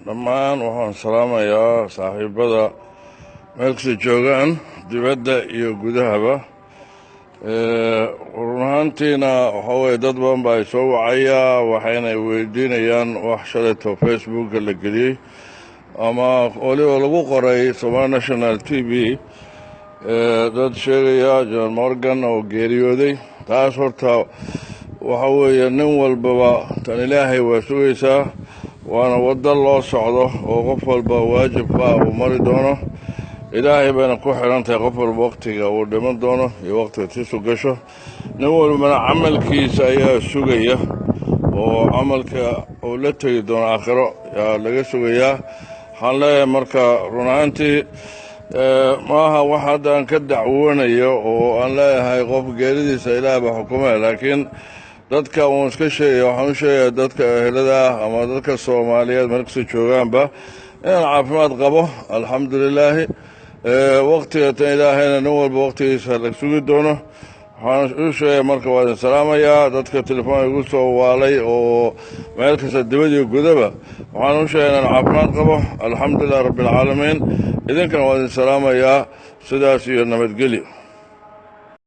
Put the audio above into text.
dhammaan waxaan salaamayaa saaxiibada meel kasta joogaan dibadda iyo gudahaba. run ahaantiina waxaa weye dad badan baa soo wacayaa waxayna weydiinayaan wax shalayto facebooka la geliyey ama waliba lagu qoray Somali National TV dad sheegaya John Morgan oo geeriyooday. taas horta waxa weeye nin walbaba tan ilaahay waa sugaysaa, waana waddo loo socdo oo qof walba waajibka uu mari doono. ilaahay bayna ku xiran tahay qof walba waqtiga uu dhiman doono iyo waqtiga tiisu gasho. nin walbana camalkiisa ayaa sugaya oo camalka uu la tegi doono aakhiro yaa laga sugayaa. waxaan leeyahay marka run ahaantii maaha wax hadda aan ka dacwoonayo oo aan leeyahay qof geeridiisa ilaah baa xukumaya, laakiin dadka uun iska sheegaya waxaan u sheegayaa dadka ehelada ah ama dadka Soomaaliyeed meel kasta joogaanba inaan caafimaad qabo alxamdulilaahi. waqtiga tan ilaahayna nin walba waqtigiisa la sugi doono. waxaan u sheegaya marka waa idin salaamayaa dadka telefoon igu soo waalay oo meel kasta dibad iyo gudaba. waxaan u sheegay inaan caafimaad qabo alxamdulilah rabbilcaalamiin. idinkana waa idin salaamayaa sidaas iyo nabadgelyo.